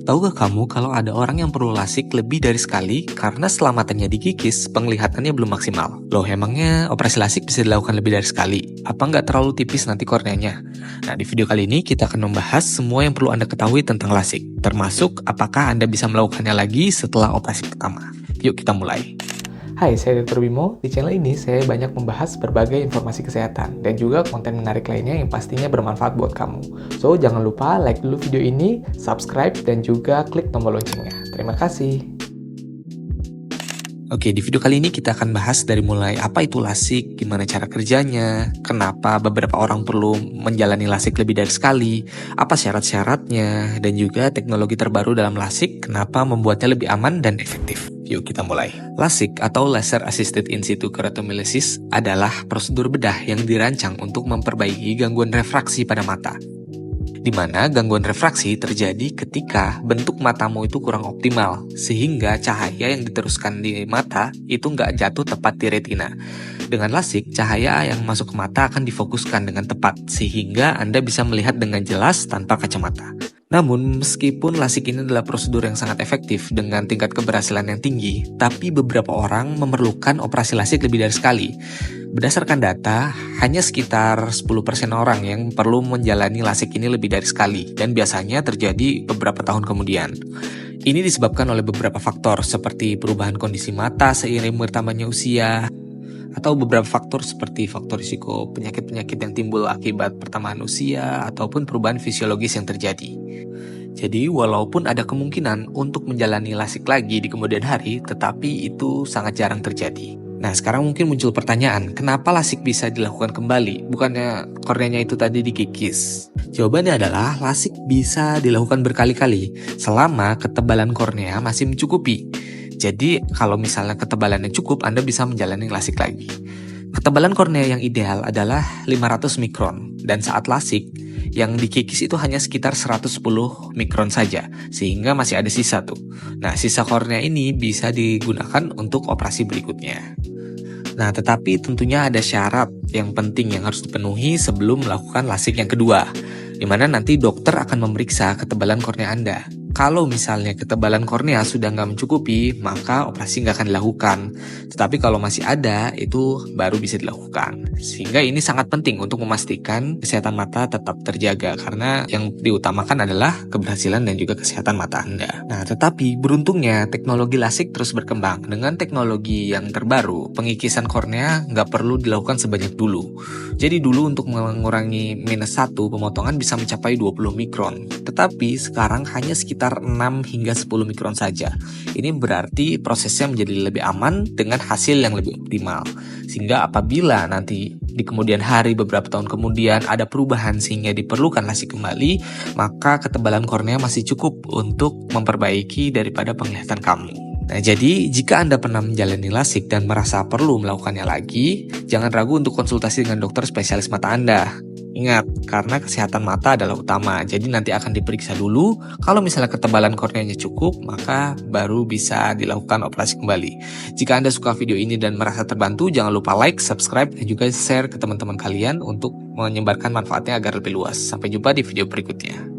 Tahukah kamu kalau ada orang yang perlu lasik lebih dari sekali karena selama matanya dikikis, penglihatannya belum maksimal? Loh, emangnya operasi lasik bisa dilakukan lebih dari sekali? Apa nggak terlalu tipis nanti korneanya? Nah, di video kali ini kita akan membahas semua yang perlu Anda ketahui tentang lasik, termasuk apakah Anda bisa melakukannya lagi setelah operasi pertama. Yuk kita mulai. Hai, saya Dr. Bimo. Di channel ini saya banyak membahas berbagai informasi kesehatan dan juga konten menarik lainnya yang pastinya bermanfaat buat kamu. So, jangan lupa like dulu video ini, subscribe, dan juga klik tombol loncengnya. Terima kasih. Oke, di video kali ini kita akan bahas dari mulai apa itu lasik, gimana cara kerjanya, kenapa beberapa orang perlu menjalani lasik lebih dari sekali, apa syarat-syaratnya, dan juga teknologi terbaru dalam lasik, kenapa membuatnya lebih aman dan efektif. Yuk kita mulai. LASIK atau Laser Assisted In Situ Keratomyelisis adalah prosedur bedah yang dirancang untuk memperbaiki gangguan refraksi pada mata. Di mana gangguan refraksi terjadi ketika bentuk matamu itu kurang optimal, sehingga cahaya yang diteruskan di mata itu nggak jatuh tepat di retina. Dengan LASIK, cahaya yang masuk ke mata akan difokuskan dengan tepat, sehingga Anda bisa melihat dengan jelas tanpa kacamata. Namun, meskipun LASIK ini adalah prosedur yang sangat efektif dengan tingkat keberhasilan yang tinggi, tapi beberapa orang memerlukan operasi LASIK lebih dari sekali. Berdasarkan data, hanya sekitar 10% orang yang perlu menjalani LASIK ini lebih dari sekali, dan biasanya terjadi beberapa tahun kemudian. Ini disebabkan oleh beberapa faktor, seperti perubahan kondisi mata seiring bertambahnya usia, atau beberapa faktor seperti faktor risiko penyakit-penyakit yang timbul akibat pertambahan usia, ataupun perubahan fisiologis yang terjadi. Jadi, walaupun ada kemungkinan untuk menjalani LASIK lagi di kemudian hari, tetapi itu sangat jarang terjadi. Nah, sekarang mungkin muncul pertanyaan, kenapa LASIK bisa dilakukan kembali? Bukannya korneanya itu tadi dikikis? Jawabannya adalah LASIK bisa dilakukan berkali-kali selama ketebalan kornea masih mencukupi. Jadi, kalau misalnya ketebalannya cukup, Anda bisa menjalani LASIK lagi. Ketebalan kornea yang ideal adalah 500 mikron, dan saat LASIK, yang dikikis itu hanya sekitar 110 mikron saja, sehingga masih ada sisa tuh. Nah, sisa kornea ini bisa digunakan untuk operasi berikutnya. Nah, tetapi tentunya ada syarat yang penting yang harus dipenuhi sebelum melakukan LASIK yang kedua, di mana nanti dokter akan memeriksa ketebalan kornea Anda. Kalau misalnya ketebalan kornea sudah nggak mencukupi, maka operasi nggak akan dilakukan. Tetapi kalau masih ada, itu baru bisa dilakukan. Sehingga ini sangat penting untuk memastikan kesehatan mata tetap terjaga, karena yang diutamakan adalah keberhasilan dan juga kesehatan mata Anda. Nah, tetapi beruntungnya teknologi LASIK terus berkembang. Dengan teknologi yang terbaru, pengikisan kornea nggak perlu dilakukan sebanyak dulu. Jadi dulu untuk mengurangi -1, pemotongan bisa mencapai 20 mikron. Tetapi sekarang hanya sekitar 6 hingga 10 mikron saja. Ini berarti prosesnya menjadi lebih aman dengan hasil yang lebih optimal. Sehingga apabila nanti di kemudian hari beberapa tahun kemudian ada perubahan sehingga diperlukan LASIK kembali, maka ketebalan kornea masih cukup untuk memperbaiki daripada penglihatan kamu. Nah, jadi jika Anda pernah menjalani LASIK dan merasa perlu melakukannya lagi, jangan ragu untuk konsultasi dengan dokter spesialis mata Anda. Ingat, karena kesehatan mata adalah utama, jadi nanti akan diperiksa dulu. Kalau misalnya ketebalan korneanya cukup, maka baru bisa dilakukan operasi kembali. Jika Anda suka video ini dan merasa terbantu, jangan lupa like, subscribe, dan juga share ke teman-teman kalian untuk menyebarkan manfaatnya agar lebih luas. Sampai jumpa di video berikutnya.